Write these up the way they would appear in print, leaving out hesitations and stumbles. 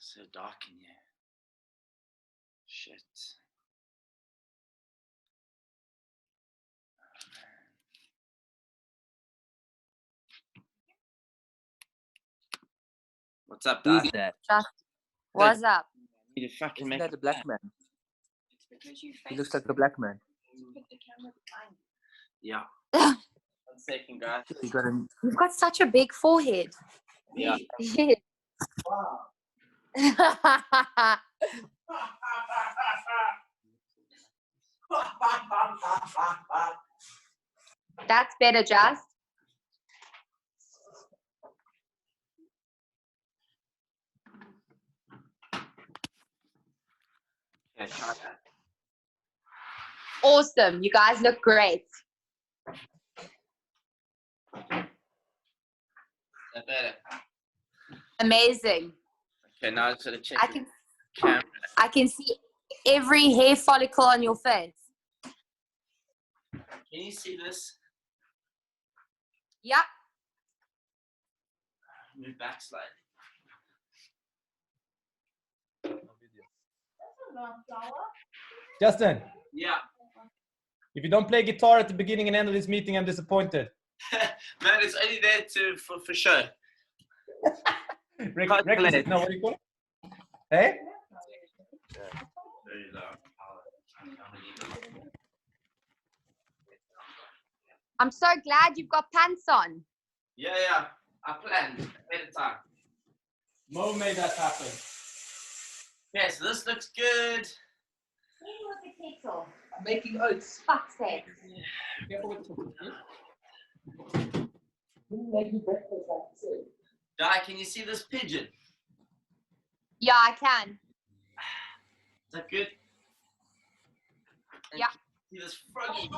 so dark in here. Shit. What's up, Doc? Who's that? What's up? You need to fucking Isn't make that a black man? He looks like a black man. Yeah. 1 second, guys. You've got such a big forehead. Yeah. Yeah. Wow. That's better, Just. Yeah, try that. Awesome. You guys look great. That better. Amazing. Okay, now I just gotta check the camera. I can see every hair follicle on your face. Can you see this? Yep. Move back slightly. Justin, Yeah. if you don't play guitar at the beginning and end of this meeting, I'm disappointed. Man, it's only there for show. Requisite. No, what do you call it? Hey? Very low. I'm so glad you've got pants on. Yeah. I planned ahead of time. Mo made that happen. Okay, so this looks good. I'm making oats. Fuck's sake. Di, can you see this pigeon? Yeah, I can. Is that good? And Yeah. See this froggy?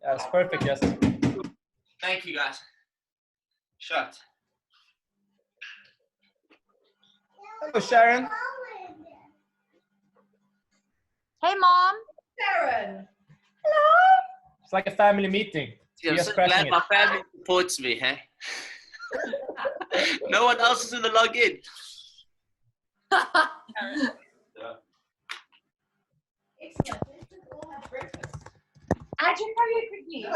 Yeah, it's perfect, Justin. Thank you, guys. Shut. Hello, Sharon. Hey, Mom. Sharon. It's like a family meeting. See, I'm Just so glad cracking my family supports me, hey? No one else is in the login. Excellent. Let's all have breakfast. How'd you know you could eat? No.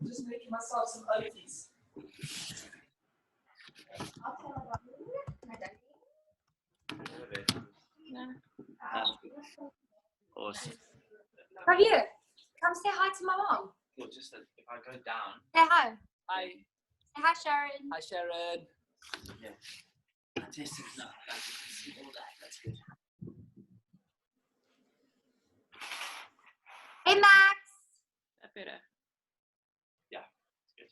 I'm just making myself some oaties. I'll tell about Awesome. Come here. Come say hi to my mom. Cool, just that if I go down. Say hi. Hi. Say hi, Sharon. Hi, Sharon. Yeah. Testing now. See all that. That's good. Hey, Max. That better. Yeah, it's good.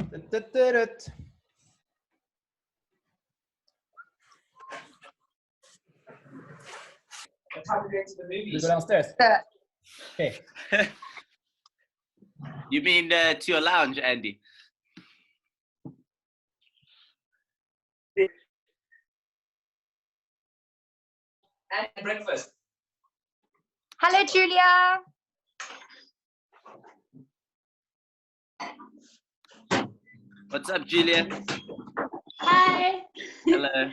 What time are we going to the You movies? go downstairs. Okay. You mean to your lounge, Andy? And breakfast. Hello, Julia. What's up, Julia? Hi. Hello.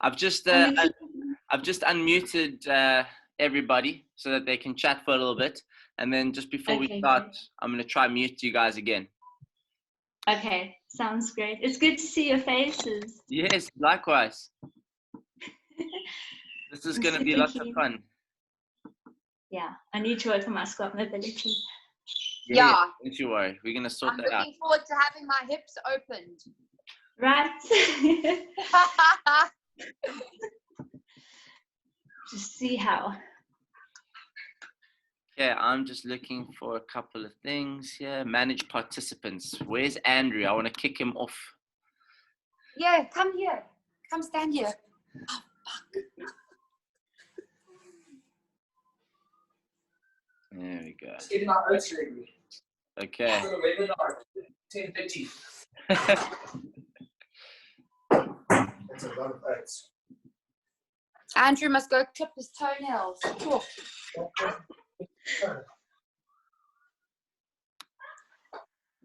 I've just unmuted everybody so that they can chat for a little bit, and then just before we Okay, start, great. I'm gonna try mute you guys again. Okay, sounds great. It's good to see your faces. Yes, likewise. This is I'm gonna be super lots of keen. fun. Yeah, I need to work on my squat mobility. Yeah. Don't you worry. We're gonna sort I'm that out. looking forward to having my hips opened. Right? Just see how. Okay, I'm just looking for a couple of things here. Manage participants. Where's Andrew? I want to kick him off. Yeah, come here. Come stand here. Oh, fuck. There we go. Let's get in our oats ready. Okay. For the webinar, 10:30. That's a lot of oats. Andrew must go clip his toenails. Talk.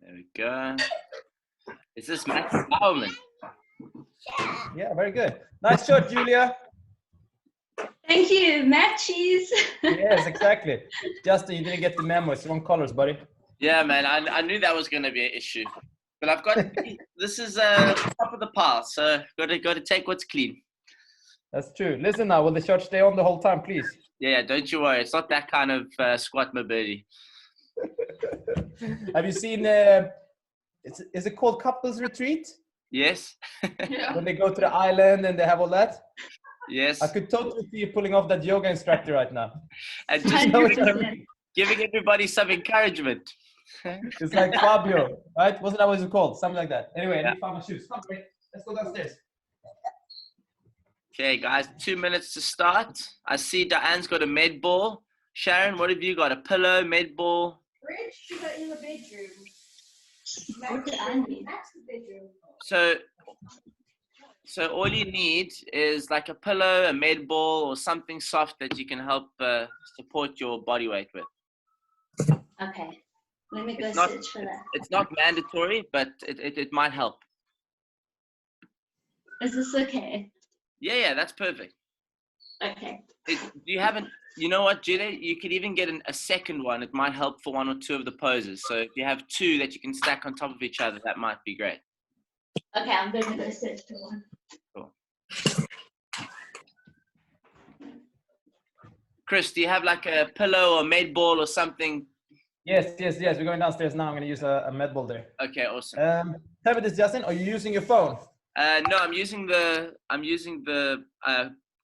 There we go. Is this Max Bauman? Yeah, very good. Nice shot, Julia. Thank you. Matchies. Yes, exactly. Justin, you didn't get the memo. It's wrong colors, buddy. Yeah, man. I knew that was going to be an issue. But I've got this is top of the pile, so got to take what's clean. That's true. Listen now, will the shot stay on the whole time, please? Yeah, don't you worry. It's not that kind of squat mobility. Have you seen, is it called Couples Retreat? Yes. When they go to the island and they have all that? Yes. I could totally see you pulling off that yoga instructor right now. And just giving everybody some encouragement. It's like Fabio, right? Wasn't that what it's called? Something like that. Anyway, I need to find my shoes. Come, wait. Let's go downstairs. Okay, guys, 2 minutes to start. I see Diane's got a med ball. Sharon, what have you got? A pillow, med ball? Bridge, she got in the bedroom. What do I need? That's the bedroom. So all you need is like a pillow, a med ball, or something soft that you can help support your body weight with. Okay. Let me go It's not- search for that. It's not mandatory, but it might help. Is this okay? Yeah, that's perfect. Okay. You know what, Julia? You could even get a second one. It might help for one or two of the poses. So if you have two that you can stack on top of each other, that might be great. Okay, I'm going to go search for one. Cool. Chris, do you have like a pillow or med ball or something? Yes. We're going downstairs now. I'm going to use a med ball there. Okay, awesome. Tell me this, Justin. Are you using your phone? No, I'm using the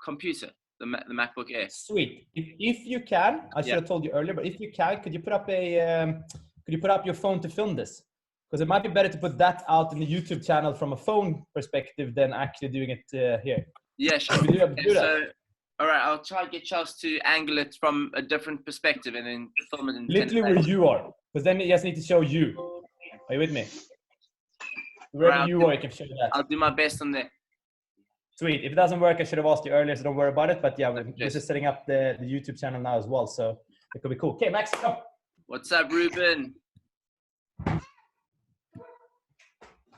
computer, the MacBook Air. Sweet. If you can, I should have told you earlier, but if you can, could you put up your phone to film this? Because it might be better to put that out in the YouTube channel from a phone perspective than actually doing it here. Yeah, sure. Should we do that? So, all right, I'll try to get Charles to angle it from a different perspective and then film it in 10 Literally where minutes. you are, because then you just need to show you. Are you with me? Wherever Right, you are, you can show that. I'll do my best on that. Sweet. If it doesn't work, I should have asked you earlier, so don't worry about it. But yeah, this is setting up the YouTube channel now as well, so it could be cool. Okay, Max, come. What's up, Ruben?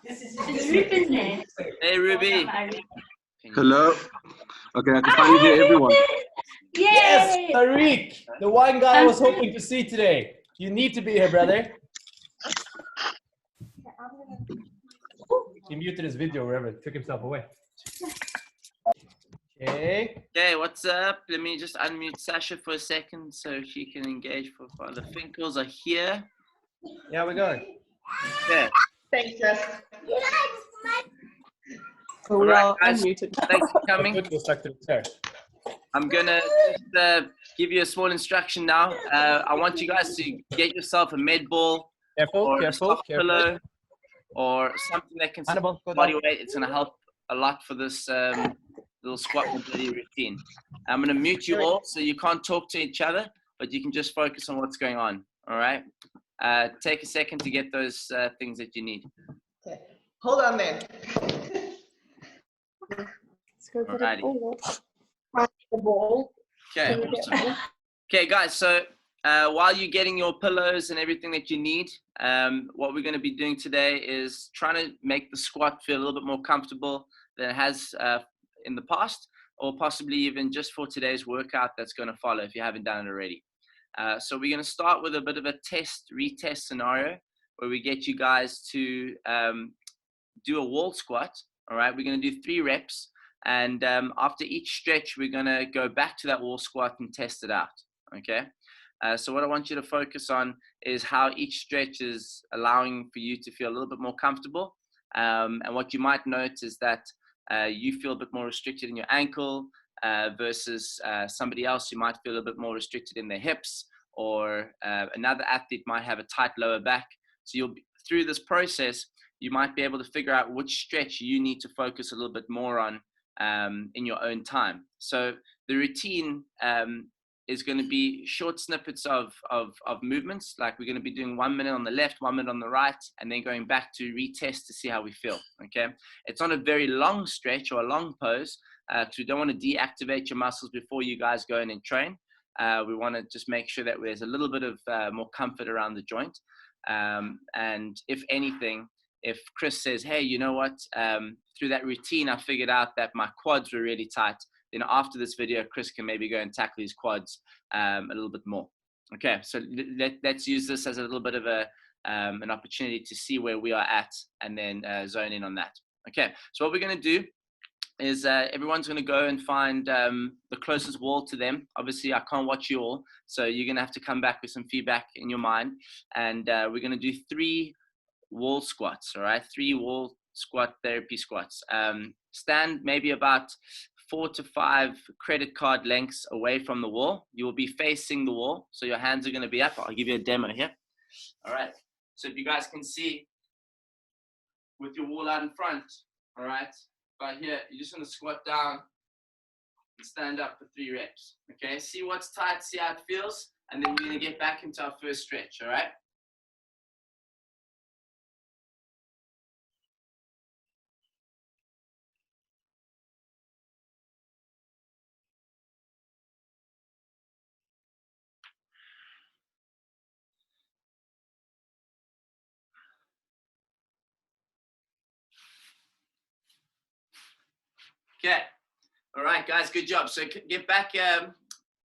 Is Ruben there? Hey, Ruby. Hello. Okay, I can finally hear everyone. Yay! Yes, Tariq, the one guy I was hoping to see today. You need to be here, brother. He muted his video wherever, took himself away. Okay. Okay, what's up? Let me just unmute Sasha for a second so she can engage for the Finkles are here. Yeah, we're going. Yeah. Thanks, Jess. All right, guys, unmuted. thanks for coming. Go stuck to the chair. I'm gonna just give you a small instruction now. I want you guys to get yourself a med ball or a soft pillow or something that can support body weight. It's gonna help a lot for this little squat mobility routine. I'm gonna mute you all so you can't talk to each other, but you can just focus on what's going on. All right. Take a second to get those things that you need. Okay. Hold on then. Let's go get Alrighty. a ball. The ball. Okay. Awesome. Okay, guys. So while you're getting your pillows and everything that you need, what we're going to be doing today is trying to make the squat feel a little bit more comfortable than it has in the past, or possibly even just for today's workout that's going to follow if you haven't done it already. So we're going to start with a bit of a retest scenario where we get you guys to do a wall squat. All right, we're going to do 3 reps. And after each stretch, we're going to go back to that wall squat and test it out. Okay. So what I want you to focus on is how each stretch is allowing for you to feel a little bit more comfortable. And what you might note is that you feel a bit more restricted in your ankle versus somebody else who might feel a bit more restricted in their hips, or another athlete might have a tight lower back. So through this process, you might be able to figure out which stretch you need to focus a little bit more on in your own time. So the routine is going to be short snippets of movements. Like we're going to be doing 1 minute on the left, 1 minute on the right, and then going back to retest to see how we feel. Okay, it's not a very long stretch or a long pose, because we don't want to deactivate your muscles before you guys go in and train. We want to just make sure that there's a little bit of more comfort around the joint. And if anything, if Chris says, hey, you know what, through that routine, I figured out that my quads were really tight, then after this video, Chris can maybe go and tackle his quads a little bit more. Okay, so let's use this as a little bit of an opportunity to see where we are at and then zone in on that. Okay, so what we're going to do is everyone's going to go and find the closest wall to them. Obviously, I can't watch you all, so you're going to have to come back with some feedback in your mind. And we're going to do 3 wall squats, all right? 3 wall squat therapy squats. Stand maybe about 4 to 5 credit card lengths away from the wall. You will be facing the wall, so your hands are going to be up. I'll give you a demo here. All right, so if you guys can see with your wall out in front, all right, right here, you're just going to squat down and stand up for 3 reps. Okay, see what's tight, see how it feels, and then we're going to get back into our first stretch. All right. Okay, all right, guys, good job. So get back to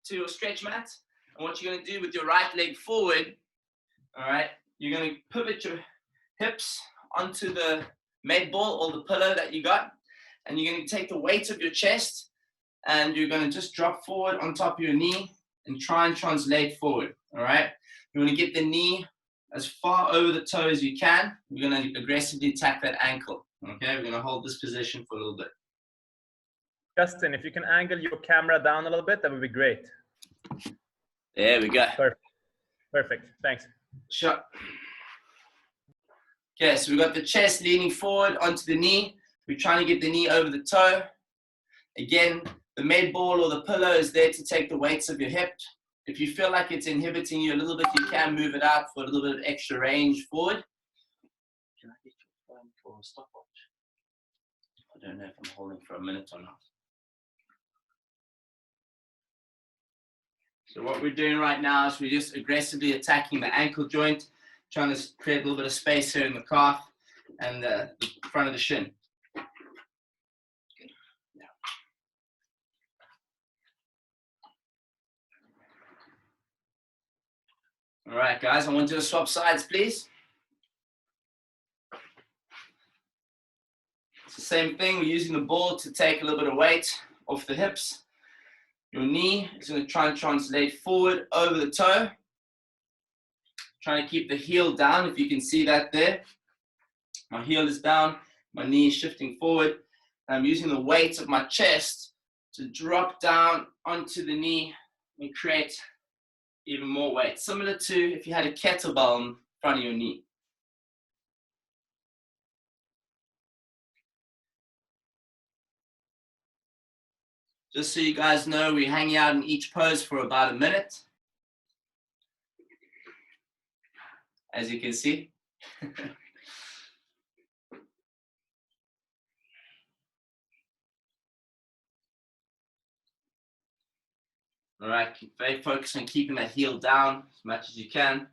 your stretch mat, and what you're going to do with your right leg forward, all right, you're going to pivot your hips onto the med ball or the pillow that you got, and you're going to take the weight of your chest, and you're going to just drop forward on top of your knee and try and translate forward, all right? You want to get the knee as far over the toe as you can. We're going to aggressively attack that ankle, okay? We're going to hold this position for a little bit. Justin, if you can angle your camera down a little bit, that would be great. There we go. Perfect. Perfect. Thanks. Sure. Okay, so we've got the chest leaning forward onto the knee. We're trying to get the knee over the toe. Again, the med ball or the pillow is there to take the weights of your hip. If you feel like it's inhibiting you a little bit, you can move it out for a little bit of extra range forward. Can I get your phone for a stopwatch? I don't know if I'm holding for a minute or not. So what we're doing right now is we're just aggressively attacking the ankle joint, trying to create a little bit of space here in the calf and the front of the shin. Good. Yeah. All right, guys, I want you to swap sides, please. It's the same thing. We're using the ball to take a little bit of weight off the hips. Your knee is going to try and translate forward over the toe. Trying to keep the heel down, if you can see that there. My heel is down, my knee is shifting forward. I'm using the weight of my chest to drop down onto the knee and create even more weight. Similar to if you had a kettlebell in front of your knee. Just so you guys know, we're hanging out in each pose for about a minute. As you can see. All right, keep very focused on keeping that heel down as much as you can.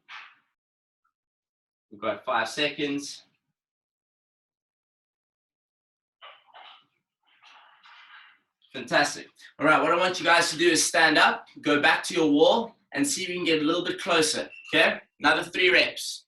We've got 5 seconds. Fantastic. All right, what I want you guys to do is stand up, go back to your wall, and see if you can get a little bit closer, okay? Another 3 reps.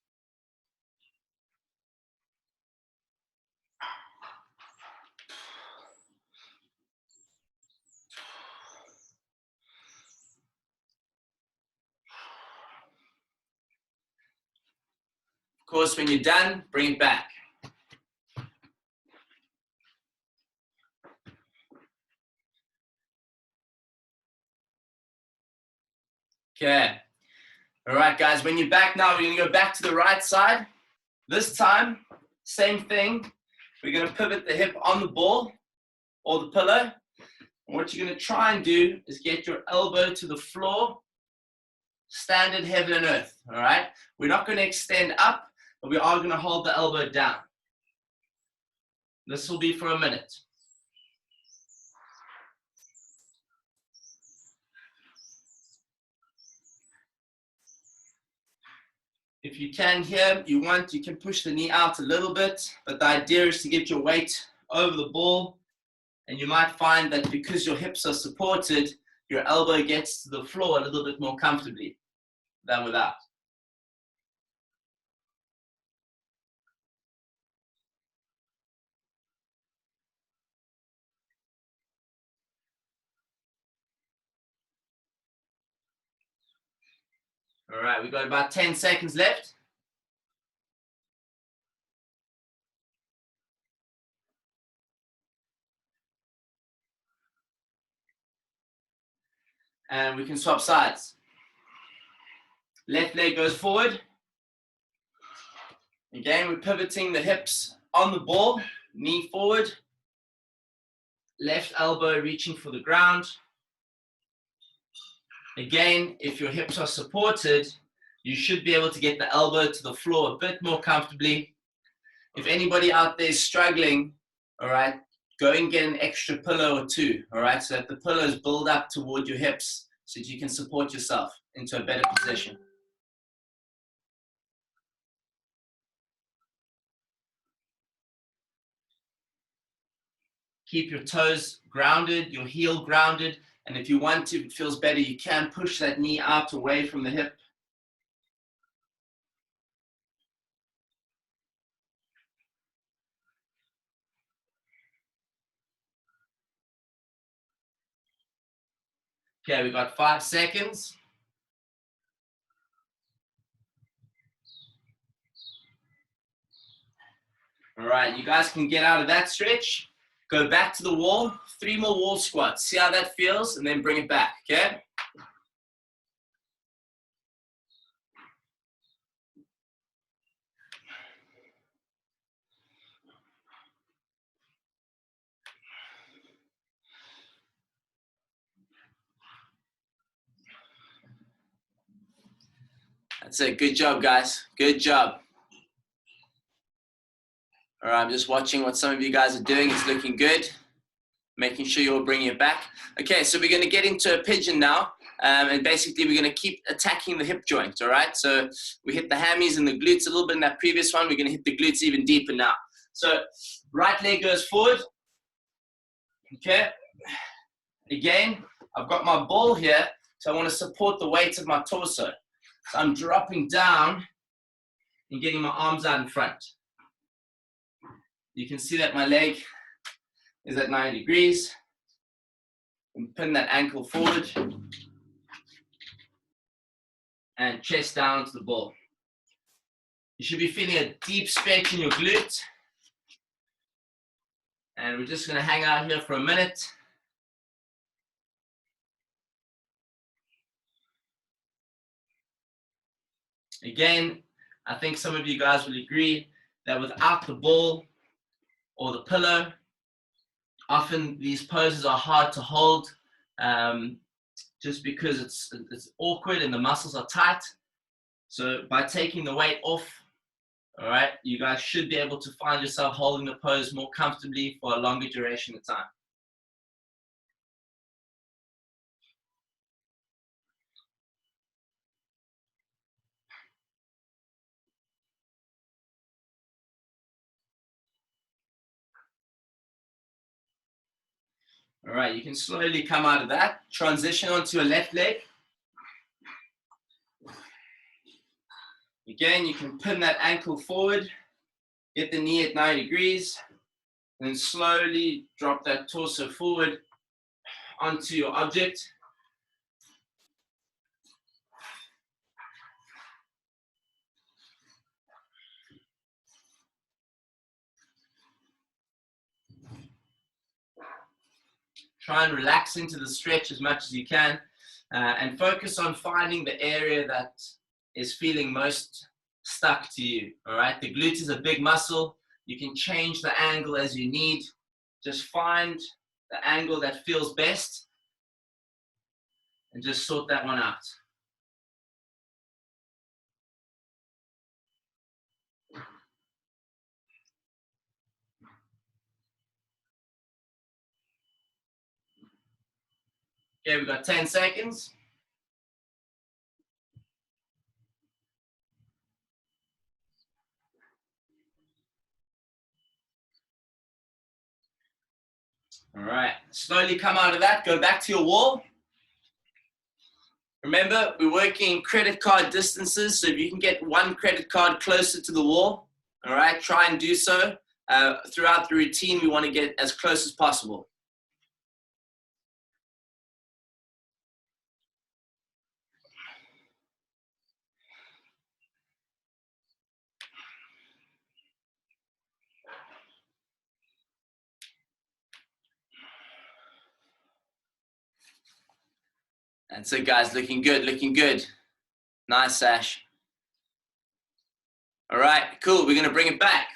Of course, when you're done, bring it back. Okay. All right, guys, when you're back now, we're going to go back to the right side. This time, same thing. We're going to pivot the hip on the ball or the pillow. What you're going to try and do is get your elbow to the floor, standard heaven and earth, all right? We're not going to extend up, but we are going to hold the elbow down. This will be for a minute. If you can here, you can push the knee out a little bit, but the idea is to get your weight over the ball, and you might find that because your hips are supported, your elbow gets to the floor a little bit more comfortably than without. All right, we've got about 10 seconds left. And we can swap sides. Left leg goes forward. Again, we're pivoting the hips on the ball, knee forward. Left elbow reaching for the ground. Again, if your hips are supported, you should be able to get the elbow to the floor a bit more comfortably. If anybody out there is struggling, all right, go and get an extra pillow or two, all right, so that the pillows build up toward your hips so that you can support yourself into a better position. Keep your toes grounded, your heel grounded, and if you want to, if it feels better, you can push that knee out away from the hip. Okay, we've got 5 seconds. All right, you guys can get out of that stretch. Go back to the wall, 3 more wall squats. See how that feels, and then bring it back, okay? That's it. Good job, guys. Good job. All right, I'm just watching what some of you guys are doing. It's looking good. Making sure you're bringing it back. Okay, so we're going to get into a pigeon now. And basically, we're going to keep attacking the hip joint, all right? So we hit the hammies and the glutes a little bit in that previous one. We're going to hit the glutes even deeper now. So right leg goes forward. Okay. Again, I've got my ball here, so I want to support the weight of my torso. So I'm dropping down and getting my arms out in front. You can see that my leg is at 90 degrees. And pin that ankle forward. And chest down to the ball. You should be feeling a deep stretch in your glute. And we're just going to hang out here for a minute. Again, I think some of you guys will agree that without the ball or the pillow, often these poses are hard to hold just because it's awkward and the muscles are tight. So by taking the weight off, all right, you guys should be able to find yourself holding the pose more comfortably for a longer duration of time. All right, you can slowly come out of that. Transition onto a left leg. Again, you can pin that ankle forward, get the knee at 90 degrees, and then slowly drop that torso forward onto your object. Try and relax into the stretch as much as you can, and focus on finding the area that is feeling most stuck to you, all right? The glute is a big muscle. You can change the angle as you need. Just find the angle that feels best and just sort that one out. Okay, we've got 10 seconds. All right, slowly come out of that, go back to your wall. Remember, we're working credit card distances, so if you can get one credit card closer to the wall, all right, try and do so. Throughout the routine, we want to get as close as possible. That's it, guys. Looking good, looking good. Nice, Sash. All right, cool. We're going to bring it back.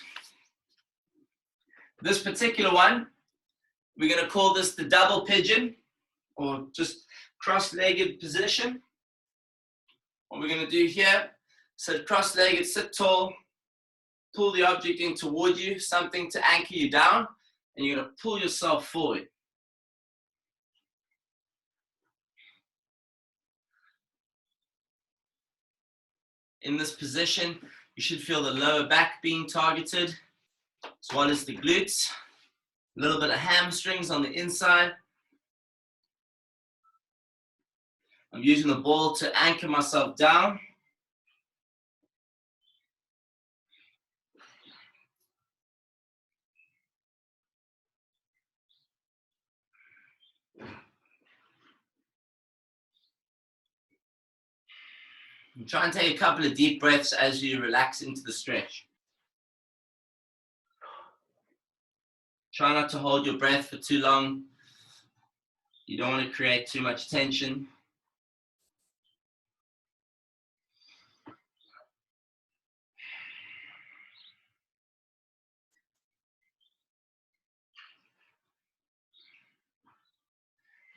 This particular one, we're going to call this the double pigeon, or just cross-legged position. What we're going to do here, sit cross-legged, sit tall, pull the object in toward you, something to anchor you down, and you're going to pull yourself forward. In this position, you should feel the lower back being targeted, as well as the glutes, a little bit of hamstrings on the inside. I'm using the ball to anchor myself down. And try and take a couple of deep breaths as you relax into the stretch. Try not to hold your breath for too long. You don't want to create too much tension.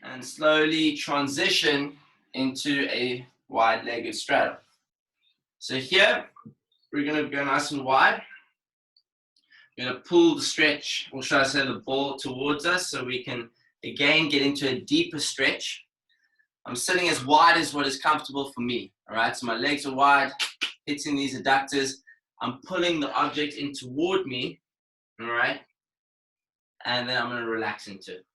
And slowly transition into a wide-legged straddle. So here, we're going to go nice and wide. We're going to pull the stretch, or should I say the ball, towards us so we can, again, get into a deeper stretch. I'm sitting as wide as what is comfortable for me, all right? So my legs are wide, hitting these adductors. I'm pulling the object in toward me, all right? And then I'm going to relax into it.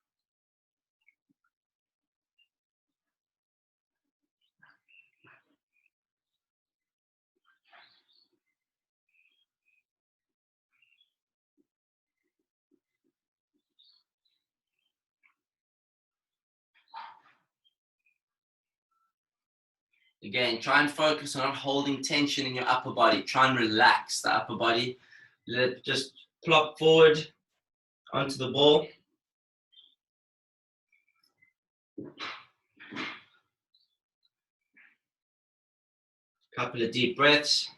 Again, try and focus on not holding tension in your upper body. Try and relax the upper body. Let it just plop forward onto the ball. Couple of deep breaths.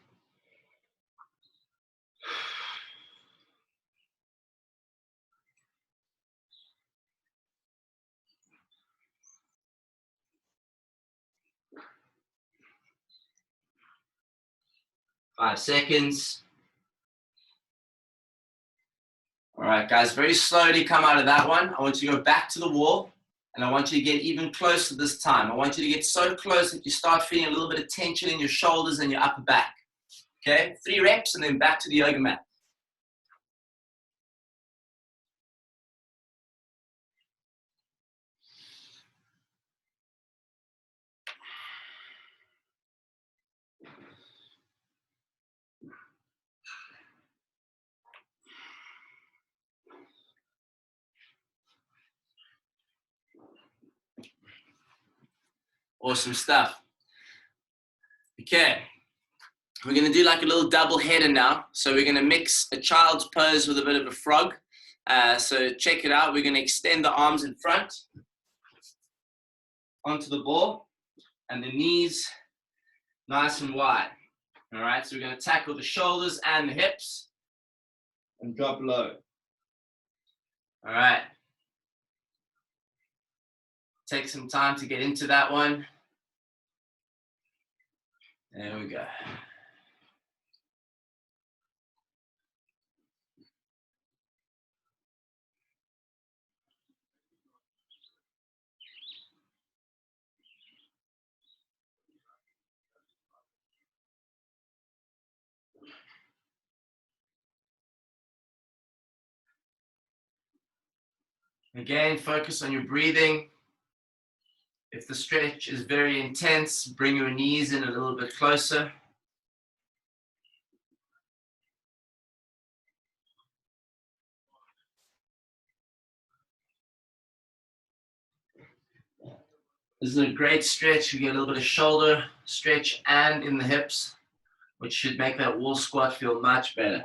Five seconds. All right, guys, very slowly come out of that one. I want you to go back to the wall, and I want you to get even closer this time. I want you to get so close that you start feeling a little bit of tension in your shoulders and your upper back. Okay, 3 reps, and then back to the yoga mat. Awesome stuff. Okay, we're going to do like a little double header now. So we're going to mix a child's pose with a bit of a frog. So check it out. We're going to extend the arms in front onto the ball and the knees nice and wide. All right, so we're going to tackle the shoulders and the hips and drop low. All right. Take some time to get into that one. There we go. Again, focus on your breathing. If the stretch is very intense, bring your knees in a little bit closer. This is a great stretch. You get a little bit of shoulder stretch and in the hips, which should make that wall squat feel much better.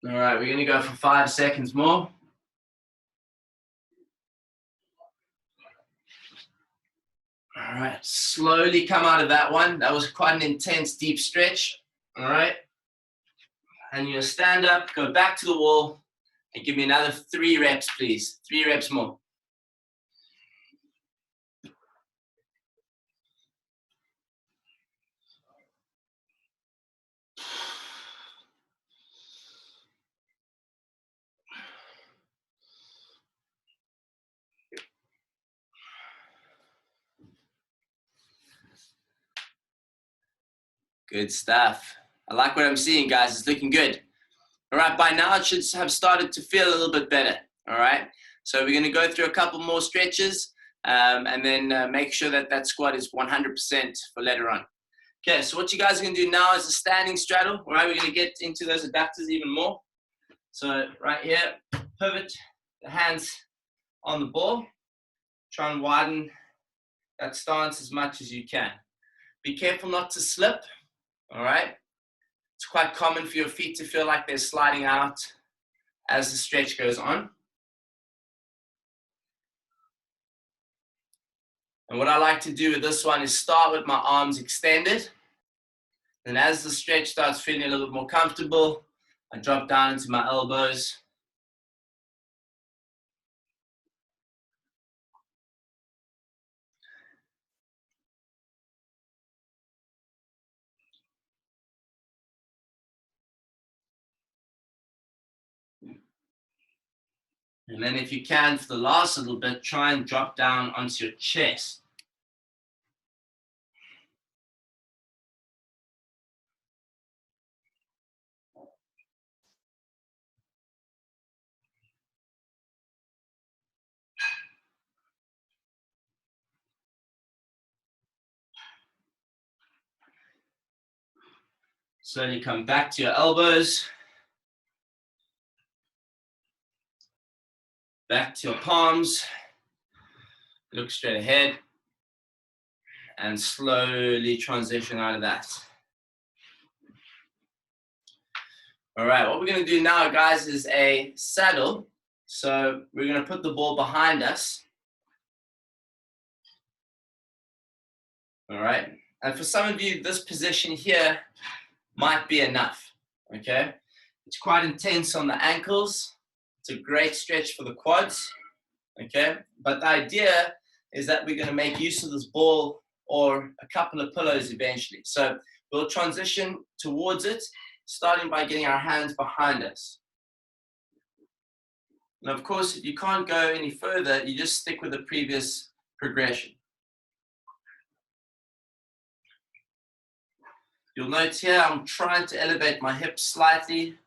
All right, we're gonna go for 5 seconds more. All right, slowly come out of that one. That was quite an intense, deep stretch. All right, and you're gonna stand up, go back to the wall, and give me another 3 reps, please. 3 reps more. Good stuff. I like what I'm seeing, guys. It's looking good. All right, by now it should have started to feel a little bit better. All right, so we're going to go through a couple more stretches and then make sure that that squat is 100% for later on. Okay, so what you guys are going to do now is a standing straddle. All right, we're going to get into those adductors even more. So right here, pivot, the hands on the ball. Try and widen that stance as much as you can. Be careful not to slip. All right, it's quite common for your feet to feel like they're sliding out as the stretch goes on. And what I like to do with this one is start with my arms extended. And as the stretch starts feeling a little bit more comfortable, I drop down into my elbows. And then if you can, for the last little bit, try and drop down onto your chest. Slowly come back to your elbows. Back to your palms. Look straight ahead. And slowly transition out of that. All right, what we're going to do now, guys, is a saddle. So we're going to put the ball behind us. All right, and for some of you, this position here might be enough, okay? It's quite intense on the ankles. It's a great stretch for the quads, okay? But the idea is that we're going to make use of this ball or a couple of pillows eventually. So we'll transition towards it, starting by getting our hands behind us. And of course, if you can't go any further, you just stick with the previous progression. You'll note here, I'm trying to elevate my hips slightly.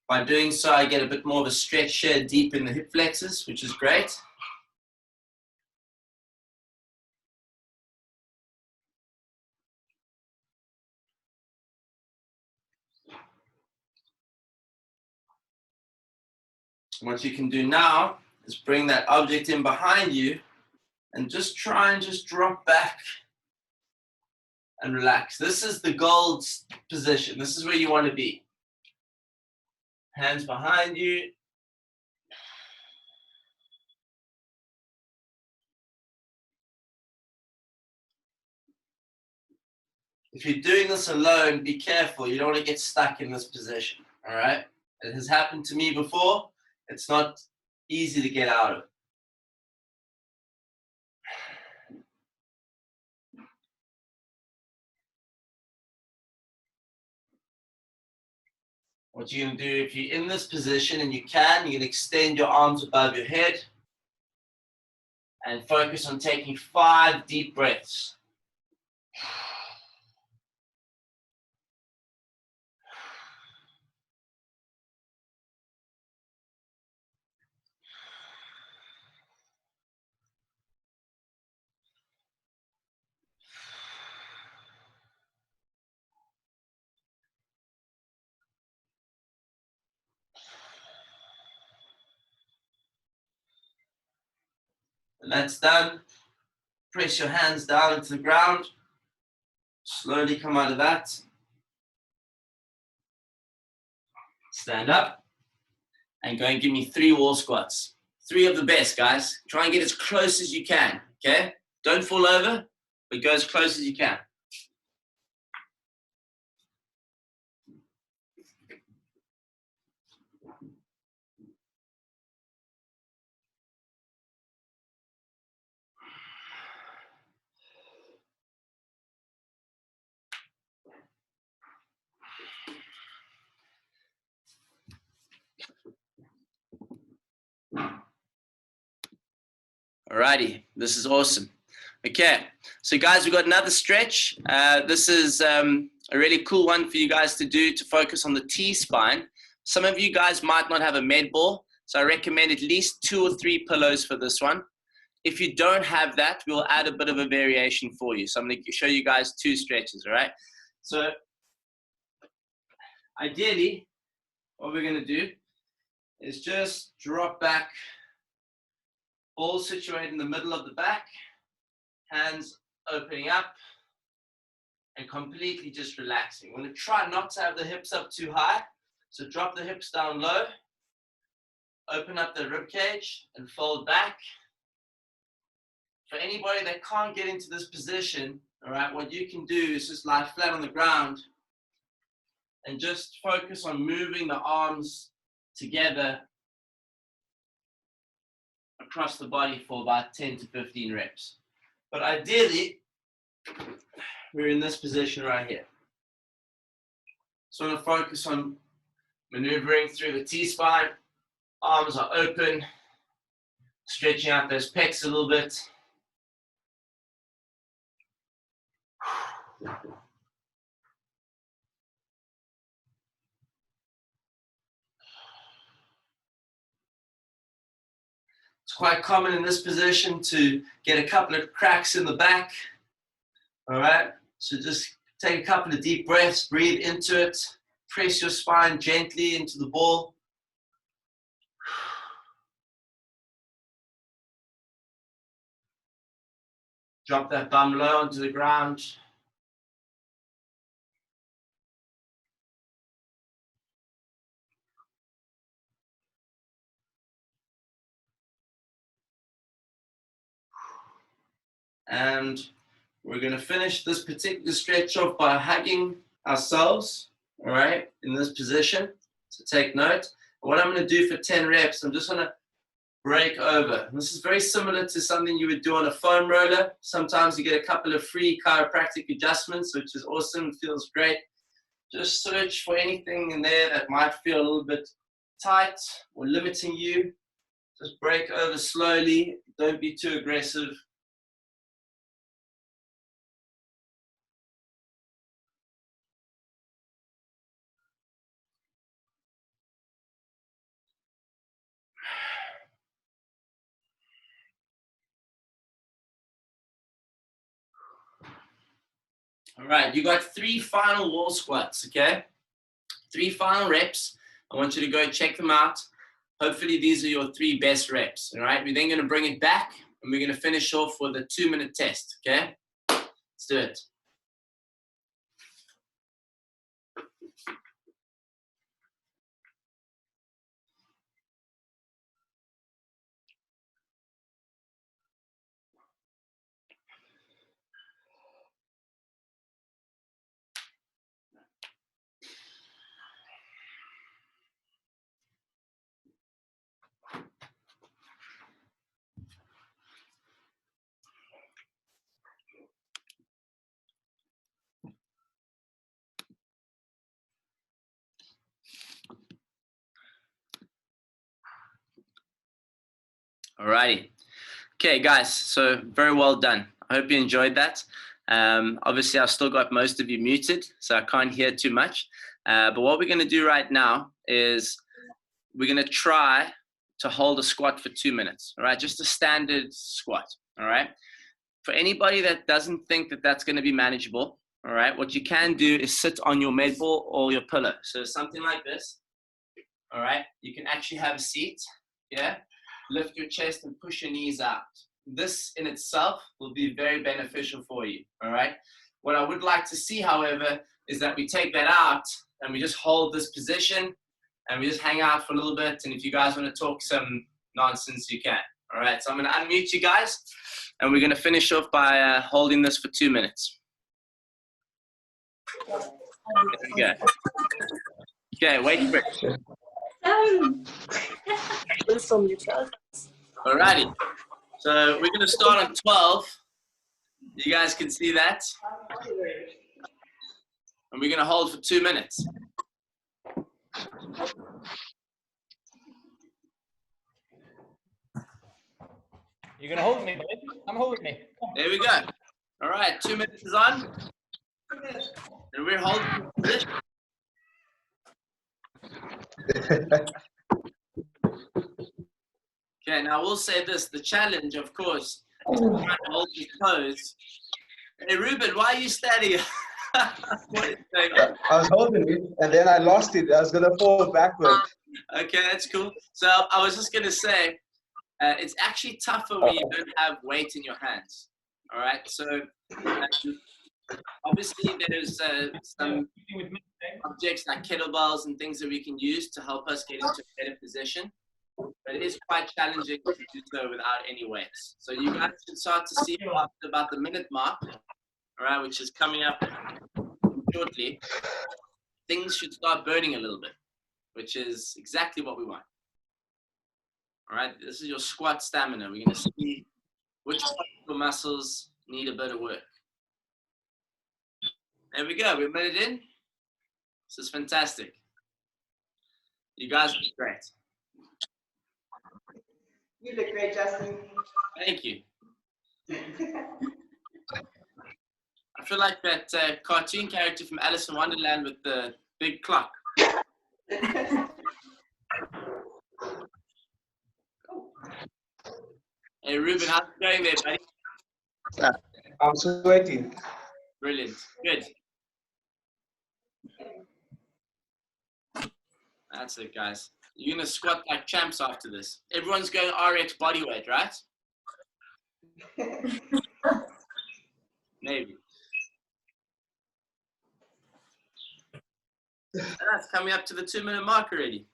By doing so, I get a bit more of a stretch here deep in the hip flexors, which is great. What you can do now is bring that object in behind you and just try and just drop back and relax. This is the gold position. This is where you want to be. Hands behind you. If you're doing this alone, be careful. You don't want to get stuck in this position, all right? It has happened to me before. It's not easy to get out of. What you're going to do, if you're in this position and you can, you can extend your arms above your head and focus on taking 5 deep breaths. When that's done, press your hands down into the ground. Slowly come out of that. Stand up and go and give me 3 wall squats. 3 of the best, guys. Try and get as close as you can, okay? Don't fall over, but go as close as you can. Alrighty, this is awesome. Okay, so guys, we've got another stretch. This is a really cool one for you guys to do to focus on the T-spine. Some of you guys might not have a med ball, so I recommend at least 2 or 3 pillows for this one. If you don't have that, we'll add a bit of a variation for you. So I'm going to show you guys 2 stretches, all right? So ideally, what we're going to do is just drop back, ball situated in the middle of the back, hands opening up, and completely just relaxing. We're going to try not to have the hips up too high, so drop the hips down low, open up the rib cage, and fold back. For anybody that can't get into this position, all right, what you can do is just lie flat on the ground and just focus on moving the arms together across the body for about 10 to 15 reps. But ideally, we're in this position right here. So I'm going to focus on maneuvering through the T-spine. Arms are open, stretching out those pecs a little bit. It's quite common in this position to get a couple of cracks in the back. All right, so just take a couple of deep breaths, breathe into it, press your spine gently into the ball. Drop that bum low onto the ground. And we're going to finish this particular stretch off by hugging ourselves, all right, in this position. So take note. What I'm going to do for 10 reps, I'm just going to break over. This is very similar to something you would do on a foam roller. Sometimes you get a couple of free chiropractic adjustments, which is awesome, feels great. Just search for anything in there that might feel a little bit tight or limiting you. Just break over slowly. Don't be too aggressive. All right, you got 3 final wall squats, okay? 3 final reps. I want you to go check them out. Hopefully these are your 3 best reps, all right? We're then going to bring it back and we're going to finish off with a 2-minute test, okay? Let's do it. Alrighty. Okay, guys, so very well done. I hope you enjoyed that. Obviously, I've still got most of you muted, so I can't hear too much. But what we're going to do right now is we're going to try to hold a squat for 2 minutes, all right? Just a standard squat, all right? For anybody that doesn't think that that's going to be manageable, all right, what you can do is sit on your med ball or your pillow. So something like this, all right? You can actually have a seat, yeah? Lift your chest and push your knees out. This in itself will be very beneficial for you, all right? What I would like to see, however, is that we take that out and we just hold this position and we just hang out for a little bit. And if you guys want to talk some nonsense, you can, all right? So I'm going to unmute you guys and we're going to finish off by holding this for 2 minutes. There we go. Okay, wait for it. Alrighty. So we're going to start on 12. You guys can see that. And we're going to hold for 2 minutes. You're going to hold me, baby. Come hold me. There we go. All right, 2 minutes is on. And we're holding position. Okay, now I will say this. The challenge, of course, is to try to hold your pose. Hey, Ruben, why are you standing? What is going on? I was holding it and then I lost it. I was going to fall backward. Okay, that's cool. So I was just going to say, it's actually tougher when you don't have weight in your hands. All right, so obviously there's some objects like kettlebells and things that we can use to help us get into a better position. But it is quite challenging to do so without any weights. So you guys should start to see after about the minute mark, all right, which is coming up shortly, things should start burning a little bit, which is exactly what we want. All right, this is your squat stamina. We're going to see which muscles need a bit of work. There we go. We're a minute in. This is fantastic. You guys look great. You look great, Justin. Thank you. I feel like that cartoon character from Alice in Wonderland with the big clock. Hey, Ruben, how's it going there, buddy? I'm sweating. Brilliant. Good. That's it, guys. You're going to squat like champs after this. Everyone's going RX body weight, right? Maybe. And that's coming up to the 2 minute mark already.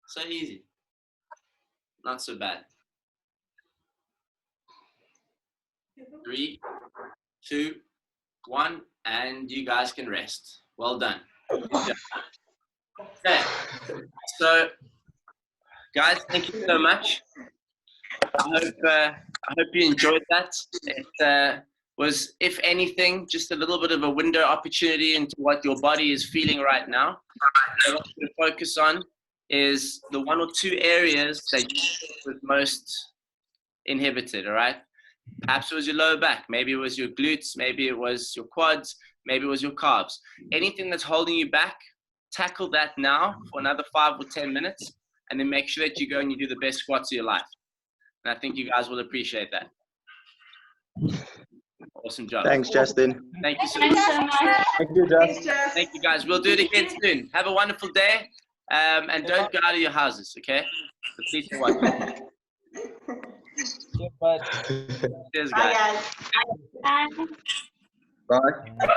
So easy. Not so bad. 3, 2, 1, and you guys can rest. Well done. Okay. So, guys, thank you so much. I hope you enjoyed that. It was, if anything, just a little bit of a window opportunity into what your body is feeling right now. What I want you to focus on is the 1 or 2 areas that you was most inhibited, all right? Perhaps it was your lower back, maybe it was your glutes, maybe it was your quads, maybe it was your calves. Anything that's holding you back, tackle that now for another 5 or 10 minutes, and then make sure that you go and you do the best squats of your life. And I think you guys will appreciate that. Awesome job. Thanks, Justin. Thank you so Thanks much. so much. Thank you, Justin. Thank you, guys. We'll do it again soon. Have a wonderful day, and don't go out of your houses, okay? Please do watch. Cheers, guys. Bye, guys. Bye. Bye.